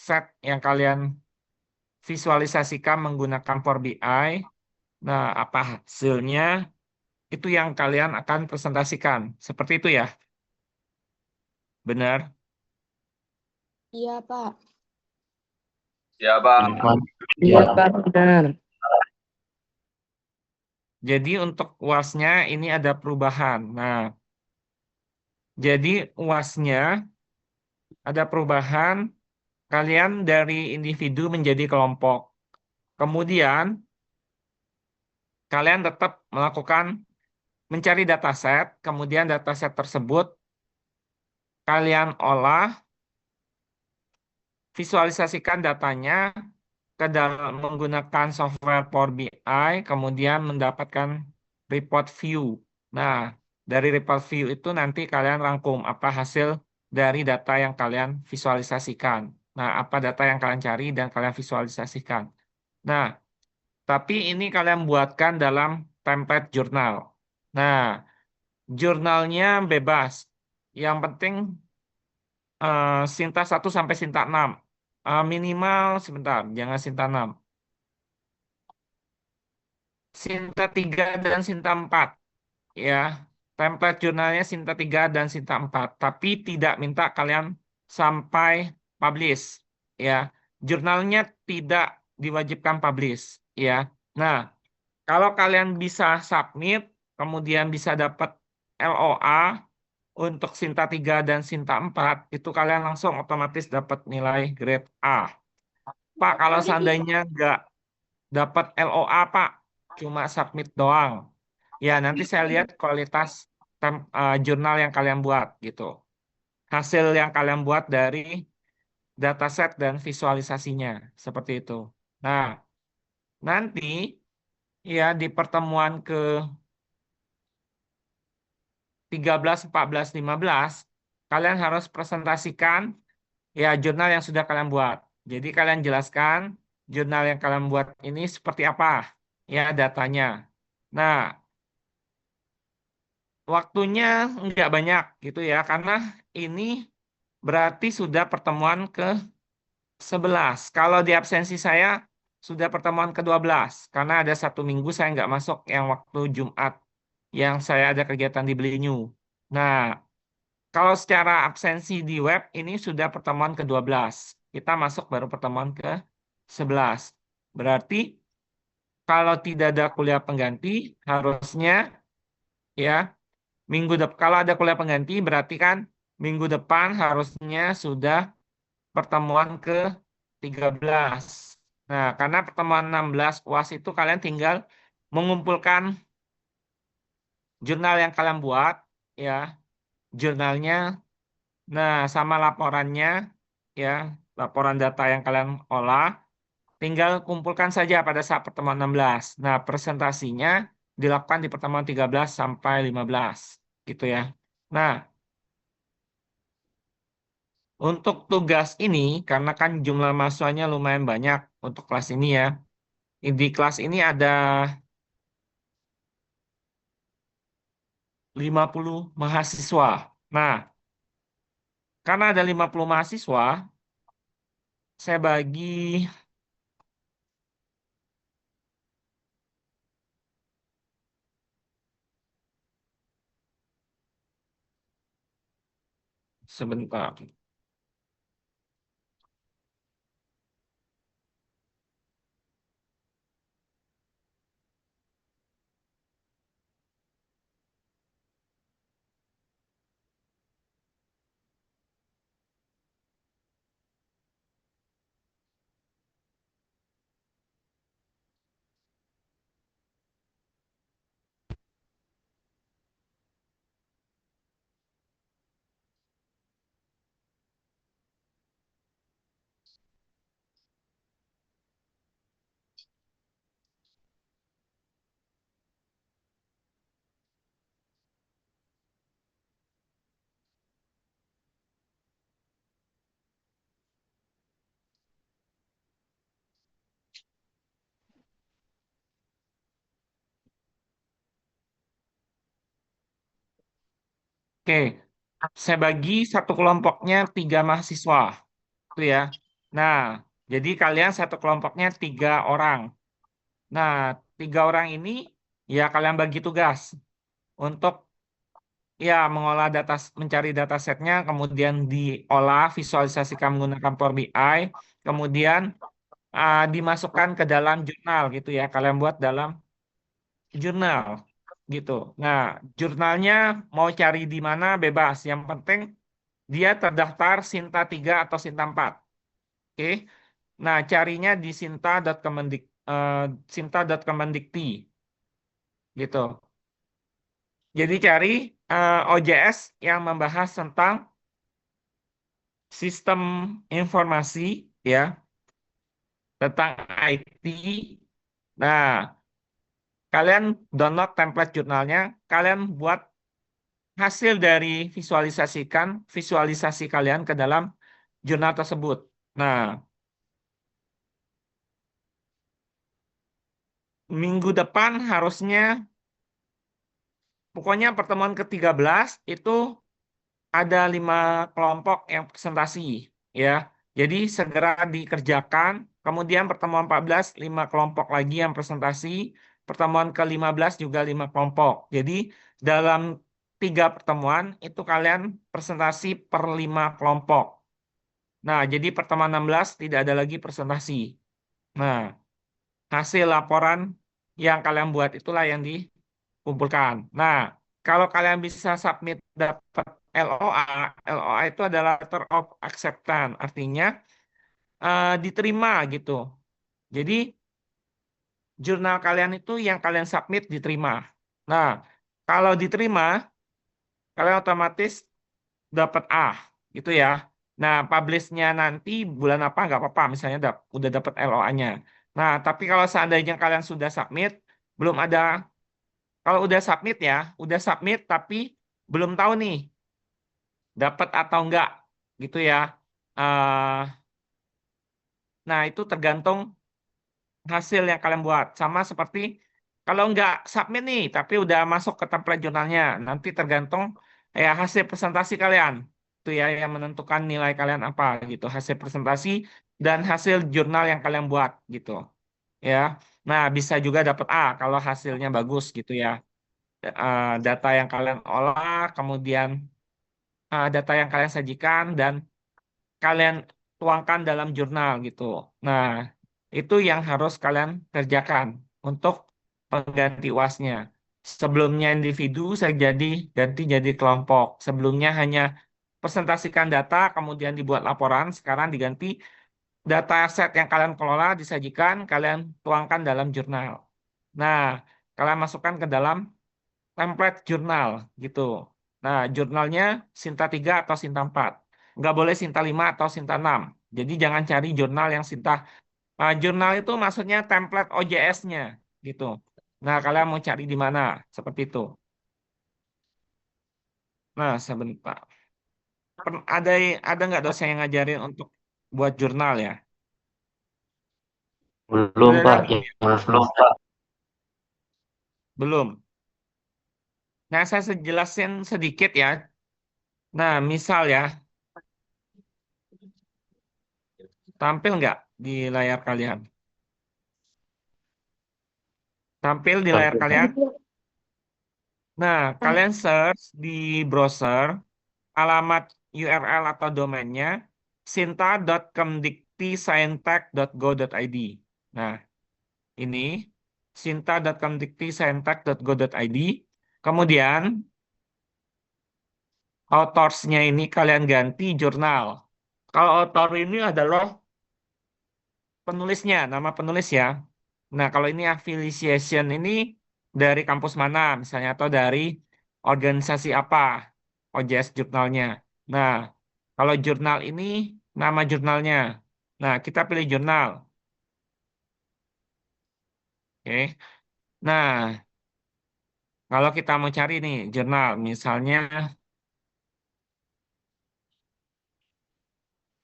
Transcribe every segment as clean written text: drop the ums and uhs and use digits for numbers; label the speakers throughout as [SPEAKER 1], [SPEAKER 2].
[SPEAKER 1] set yang kalian visualisasikan menggunakan Power BI. Nah, apa hasilnya? Itu yang kalian akan presentasikan. Seperti itu ya? Benar?
[SPEAKER 2] Iya, Pak.
[SPEAKER 3] Ya, Pak.
[SPEAKER 4] Iya, Pak, benar.
[SPEAKER 1] Jadi untuk UAS-nya ini ada perubahan. Nah, jadi UAS-nya ada perubahan. Kalian dari individu menjadi kelompok. Kemudian kalian tetap melakukan mencari dataset, kemudian dataset tersebut kalian olah, visualisasikan datanya ke dalam menggunakan software Power BI, kemudian mendapatkan report view. Nah, dari report view itu nanti kalian rangkum apa hasil dari data yang kalian visualisasikan. Nah, apa data yang kalian cari dan kalian visualisasikan. Nah, tapi ini kalian buatkan dalam template jurnal. Nah, jurnalnya bebas. Yang penting Sinta 1 sampai Sinta 6. Minimal sebentar, jangan Sinta 6. Sinta 3 dan Sinta 4. Ya, template jurnalnya Sinta 3 dan Sinta 4. Tapi tidak minta kalian sampai publish. Ya, jurnalnya tidak diwajibkan publish. Ya, nah, kalau kalian bisa submit, kemudian bisa dapat LOA untuk Sinta 3 dan Sinta 4, itu kalian langsung otomatis dapat nilai grade A. Pak, kalau seandainya nggak dapat LOA, Pak, cuma submit doang. Ya, nanti saya lihat kualitas jurnal yang kalian buat, gitu. Hasil yang kalian buat dari dataset dan visualisasinya, seperti itu. Nah, nanti ya di pertemuan ke 13, 14, 15, kalian harus presentasikan ya jurnal yang sudah kalian buat. Jadi kalian jelaskan jurnal yang kalian buat ini seperti apa ya datanya. Nah, waktunya nggak banyak gitu ya, karena ini berarti sudah pertemuan ke-11. Kalau di absensi saya sudah pertemuan ke-12, karena ada 1 minggu saya nggak masuk yang waktu Jumat, yang saya ada kegiatan di Belinyu. Nah, kalau secara absensi di web ini sudah pertemuan ke-12. Kita masuk baru pertemuan ke-11. Berarti kalau tidak ada kuliah pengganti, harusnya ya minggu depan kalau ada kuliah pengganti berarti kan minggu depan harusnya sudah pertemuan ke-13. Nah, karena pertemuan 16 UAS itu kalian tinggal mengumpulkan jurnal yang kalian buat ya, jurnalnya. Nah, sama laporannya, ya, laporan data yang kalian olah, tinggal kumpulkan saja pada saat pertemuan 16. Nah, presentasinya dilakukan di pertemuan 13 sampai 15, gitu ya. Nah, untuk tugas ini, karena kan jumlah mahasiswanya lumayan banyak untuk kelas ini ya. Di kelas ini ada 50 mahasiswa. Nah, karena ada 50 mahasiswa, saya bagi sebentar. Oke, saya bagi satu kelompoknya 3 mahasiswa, itu ya. Nah, jadi kalian satu kelompoknya 3 orang. Nah, 3 orang ini ya kalian bagi tugas untuk ya mengolah data, mencari data setnya, kemudian diolah, visualisasikan menggunakan Power BI, kemudian dimasukkan ke dalam jurnal gitu ya. Kalian buat dalam jurnal gitu. Nah, jurnalnya mau cari di mana bebas. Yang penting dia terdaftar Sinta 3 atau Sinta 4. Oke. Nah, carinya di sinta.kemendikti gitu. Jadi cari OJS yang membahas tentang sistem informasi ya, tentang IT. Nah, kalian download template jurnalnya, kalian buat hasil dari visualisasi kalian ke dalam jurnal tersebut. Nah, minggu depan harusnya, pokoknya pertemuan ke-13 itu ada 5 kelompok yang presentasi, ya. Jadi segera dikerjakan. Kemudian pertemuan 14, 5 kelompok lagi yang presentasi. Pertemuan ke-15 juga 5 kelompok. Jadi dalam 3 pertemuan itu kalian presentasi per 5 kelompok. Nah, jadi pertemuan 16 tidak ada lagi presentasi. Nah, hasil laporan yang kalian buat itulah yang dikumpulkan. Nah, kalau kalian bisa submit dapat LOA, LOA itu adalah Letter of Acceptance, artinya diterima gitu. Jadi jurnal kalian itu yang kalian submit diterima. Nah, kalau diterima, kalian otomatis dapat A gitu ya. Nah, publish-nya nanti bulan apa nggak apa-apa, misalnya udah dapat LOA-nya. Nah, tapi kalau seandainya kalian sudah submit, belum ada, kalau udah submit tapi belum tahu nih dapat atau enggak gitu ya. Eh, nah, itu tergantung hasil yang kalian buat. Sama seperti kalau nggak submit nih, tapi udah masuk ke template jurnalnya, nanti tergantung ya hasil presentasi kalian. Itu ya yang menentukan nilai kalian apa gitu. Hasil presentasi dan hasil jurnal yang kalian buat gitu. Ya. Nah, bisa juga dapat A kalau hasilnya bagus gitu ya. Data yang kalian olah, kemudian data yang kalian sajikan dan kalian tuangkan dalam jurnal gitu. Nah, itu yang harus kalian kerjakan untuk pengganti UASnya. Sebelumnya individu, saya ganti jadi kelompok. Sebelumnya hanya presentasikan data, kemudian dibuat laporan. Sekarang diganti data set yang kalian kelola, disajikan, kalian tuangkan dalam jurnal. Nah, kalian masukkan ke dalam template jurnal gitu. Nah, jurnalnya Sinta 3 atau Sinta 4. Nggak boleh Sinta 5 atau Sinta 6. Jadi jangan cari jurnal yang Sinta. Jurnal itu maksudnya template OJS-nya gitu. Nah, kalian mau cari di mana? Seperti itu. Nah, sebentar. Ada nggak dosen yang ngajarin untuk buat jurnal ya?
[SPEAKER 5] Belum,
[SPEAKER 1] Udah ada
[SPEAKER 5] Pak.
[SPEAKER 1] belum ya?
[SPEAKER 5] Belum, Pak.
[SPEAKER 1] Belum. Nah, saya jelasin sedikit ya. Nah, misal ya, tampil nggak di layar kalian? Tampil di layar
[SPEAKER 5] Tampil, Pak.
[SPEAKER 1] kalian? Nah, kalian search di browser alamat URL atau domainnya sinta.kemdiktiscientech.go.id. Nah, ini sinta.kemdiktiscientech.go.id. Kemudian autorsnya ini kalian ganti jurnal. Kalau author ini adalah penulisnya, nama penulis ya. Nah, kalau ini affiliation ini dari kampus mana misalnya atau dari organisasi apa OJS jurnalnya. Nah, kalau jurnal ini nama jurnalnya. Nah, kita pilih jurnal. Oke. Nah, kalau kita mau cari nih jurnal, misalnya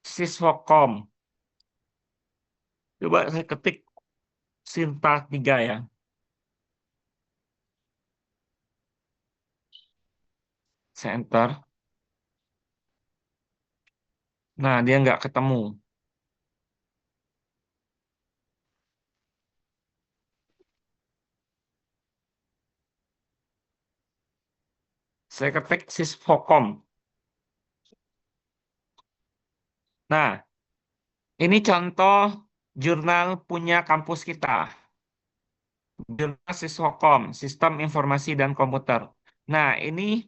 [SPEAKER 1] Siswokom. Coba saya ketik Sinta 3 ya. Saya enter. Nah, dia nggak ketemu. Saya ketik Sisfokom. Nah, ini contoh jurnal punya kampus kita. Jurnal Sisfokom, Sistem Informasi dan Komputer. Nah, ini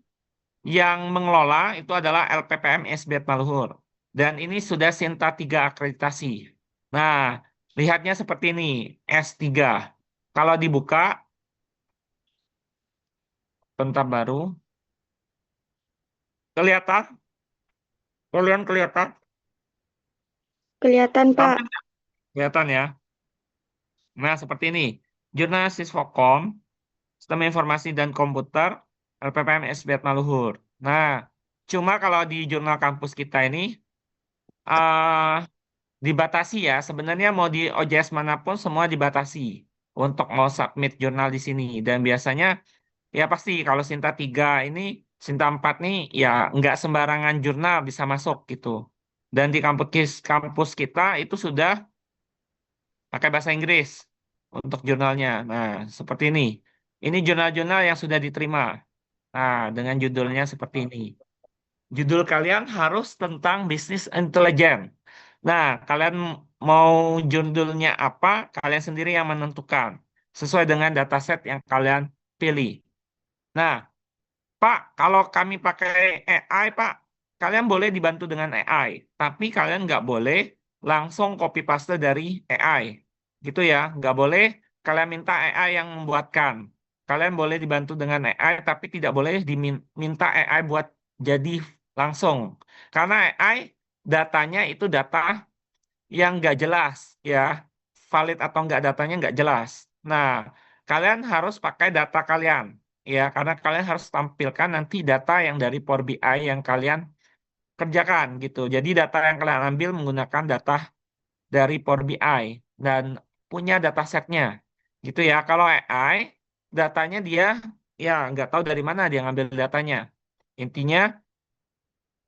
[SPEAKER 1] yang mengelola itu adalah LPPM ISB Maluhur. Dan ini sudah Sinta 3 akreditasi. Nah, lihatnya seperti ini, S3. Kalau dibuka, bentar baru, kelihatan? Kalian kelihatan?
[SPEAKER 2] Kelihatan, Pak.
[SPEAKER 1] Tampak nggak? Kelihatan ya? Nah, seperti ini. Jurnal Sisfokom, Sistem Informasi dan Komputer, LPPM ISB Maluhur. Nah, cuma kalau di jurnal kampus kita ini, eh dibatasi ya. Sebenarnya mau di OJS manapun semua dibatasi untuk mau submit jurnal di sini. Dan biasanya ya pasti kalau Sinta 3 ini, Sinta 4 nih ya nggak sembarangan jurnal bisa masuk gitu. Dan di kampus kita itu sudah pakai bahasa Inggris untuk jurnalnya. Nah, seperti ini. Ini jurnal-jurnal yang sudah diterima. Nah, dengan judulnya seperti ini. Judul kalian harus tentang bisnis intelijen. Nah, kalian mau judulnya apa, kalian sendiri yang menentukan. Sesuai dengan dataset yang kalian pilih. Nah, Pak, kalau kami pakai AI, Pak, kalian boleh dibantu dengan AI. Tapi kalian nggak boleh langsung copy paste dari AI. Gitu ya, nggak boleh kalian minta AI yang membuatkan. Kalian boleh dibantu dengan AI, tapi tidak boleh diminta AI buat jadi langsung. Karena AI datanya itu data yang nggak jelas, ya. Valid atau nggak datanya nggak jelas. Nah, kalian harus pakai data kalian. Ya, karena kalian harus tampilkan nanti data yang dari Power BI yang kalian kerjakan gitu. Jadi data yang kalian ambil menggunakan data dari Power BI dan punya datasetnya. Gitu ya. Kalau AI datanya dia ya nggak tahu dari mana dia ngambil datanya. Intinya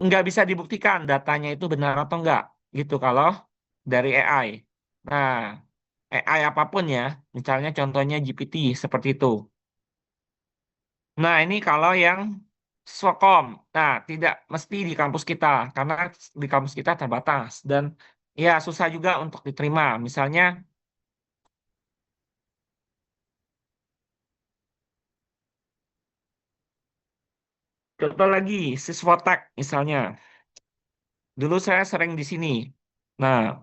[SPEAKER 1] nggak bisa dibuktikan datanya itu benar atau enggak gitu kalau dari AI. Nah, AI apapun ya, misalnya contohnya GPT seperti itu. Nah, ini kalau yang Sokom. Nah, tidak mesti di kampus kita, karena di kampus kita terbatas. Dan ya susah juga untuk diterima. Misalnya, contoh lagi, Siswotek misalnya. Dulu saya sering di sini. Nah,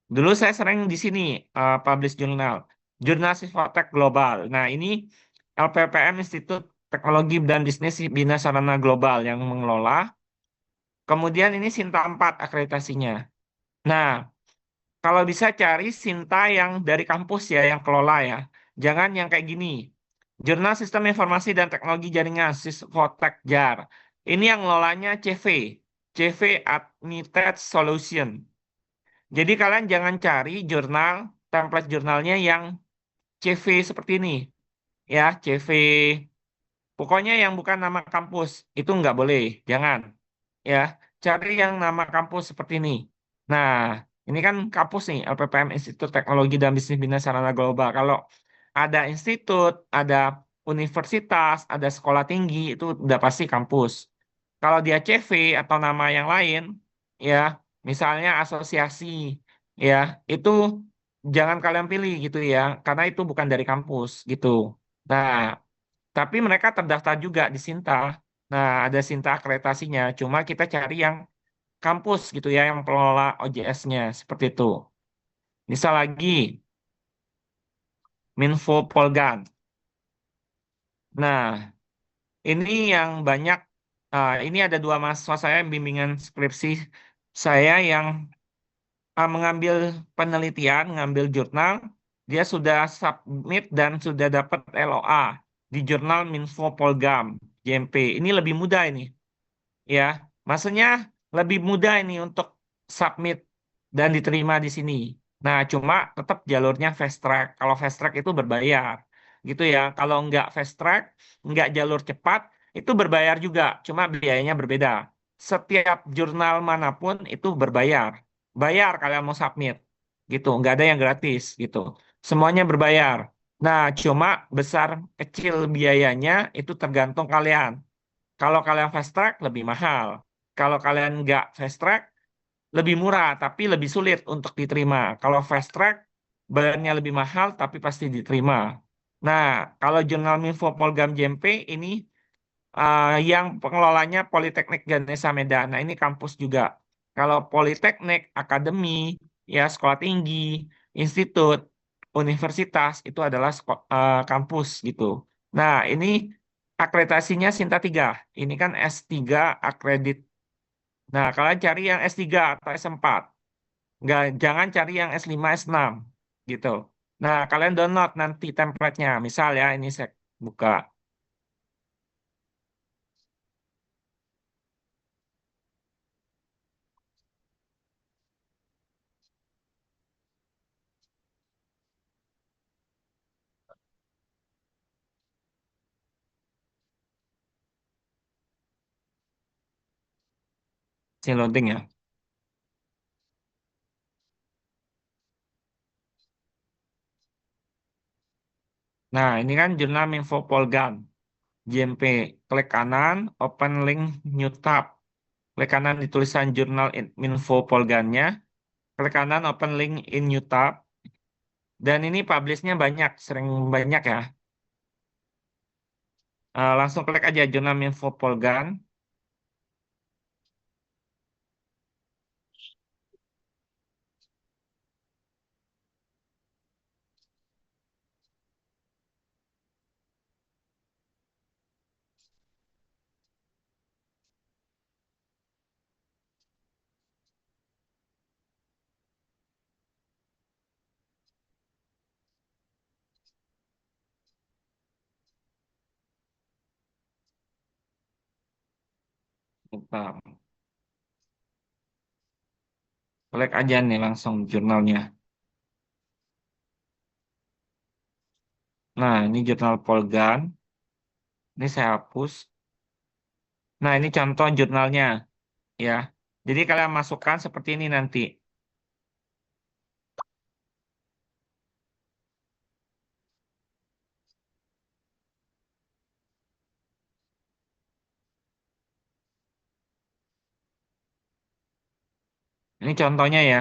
[SPEAKER 1] dulu saya sering di sini, publish jurnal. Jurnal Siswotek Global. Nah, ini LPPM Institut Teknologi dan Bisnis Bina Sarana Global yang mengelola. Kemudian ini Sinta 4 akreditasinya. Nah, kalau bisa cari Sinta yang dari kampus ya, yang kelola ya. Jangan yang kayak gini. Jurnal Sistem Informasi dan Teknologi Jaringan, Sisfotek JAR. Ini yang ngelolanya CV. CV Admitted Solution. Jadi kalian jangan cari jurnal, template jurnalnya yang CV seperti ini. Ya, CV. Pokoknya yang bukan nama kampus. Itu nggak boleh. Jangan. Ya, cari yang nama kampus seperti ini. Nah, ini kan kampus nih, LPPM Institut Teknologi dan Bisnis Bina Sarana Global. Kalau ada institut, ada universitas, ada sekolah tinggi, itu udah pasti kampus. Kalau dia CV atau nama yang lain, ya, misalnya asosiasi, ya, itu jangan kalian pilih gitu ya, karena itu bukan dari kampus gitu. Nah, tapi mereka terdaftar juga di Sinta. Nah, ada Sinta akreditasinya. Cuma kita cari yang kampus gitu ya, yang pengelola OJS-nya. Seperti itu. Misal lagi, Minfo Polgan. Nah, ini yang banyak. Ini ada dua mahasiswa saya yang bimbingan skripsi saya yang mengambil penelitian, mengambil jurnal. Dia sudah submit dan sudah dapat LOA di jurnal Minfo Polgam, JMP. Ini lebih mudah ini. Ya, maksudnya lebih mudah ini untuk submit dan diterima di sini. Nah, cuma tetap jalurnya fast track. Kalau fast track itu berbayar, gitu ya. Kalau nggak fast track, nggak jalur cepat, itu berbayar juga. Cuma biayanya berbeda. Setiap jurnal manapun itu berbayar. Bayar kalian mau submit, gitu. Nggak ada yang gratis, gitu. Semuanya berbayar. Nah, cuma besar kecil biayanya itu tergantung kalian. Kalau kalian fast track lebih mahal. Kalau kalian nggak fast track lebih murah tapi lebih sulit untuk diterima. Kalau fast track bayarnya lebih mahal tapi pasti diterima. Nah, kalau Jurnal Minfo Polgam JMP ini yang pengelolanya Politeknik Ganesha Medan. Nah, ini kampus juga. Kalau Politeknik, akademi, ya sekolah tinggi, institut, universitas itu adalah kampus gitu. Nah, ini akreditasinya Sinta 3. Ini kan S3 akredit. Nah, kalian cari yang S3 atau S4. Nggak, jangan cari yang S5, S6 gitu. Nah, kalian download nanti template-nya. Misal ya, ini saya buka. Saya loading ya. Nah, ini kan jurnal Minfo Polgan, JMP. Klik kanan, open link new tab. Klik kanan di tulisan jurnal Minfo Polgannya. Klik kanan, open link in new tab. Dan ini publishnya banyak, sering banyak ya. Langsung klik aja jurnal Minfo Polgan. Bentar. Klik aja nih langsung jurnalnya. Nah, ini jurnal Polgan. Ini saya hapus. Nah, ini contoh jurnalnya ya. Jadi kalian masukkan seperti ini nanti. Ini contohnya ya.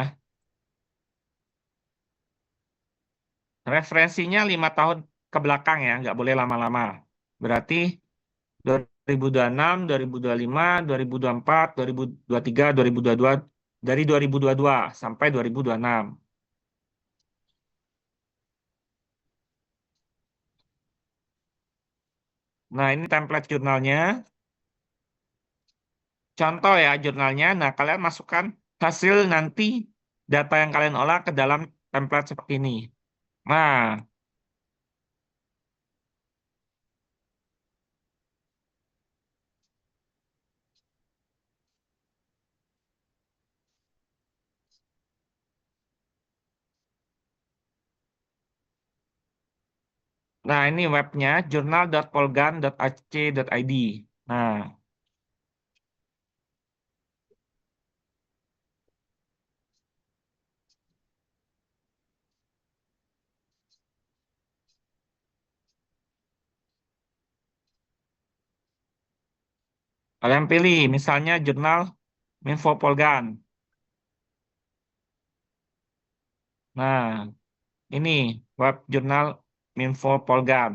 [SPEAKER 1] Referensinya 5 tahun ke belakang ya, nggak boleh lama-lama. Berarti 2026, 2025, 2024, 2023, 2022, dari 2022 sampai 2026. Nah, ini template jurnalnya. Contoh ya jurnalnya. Nah, kalian masukkan hasil nanti data yang kalian olah ke dalam template seperti ini. Nah, nah ini webnya jurnal.polgan.ac.id. Nah, kalian pilih misalnya jurnal Minfo Polgan. Nah, ini web jurnal Minfo Polgan.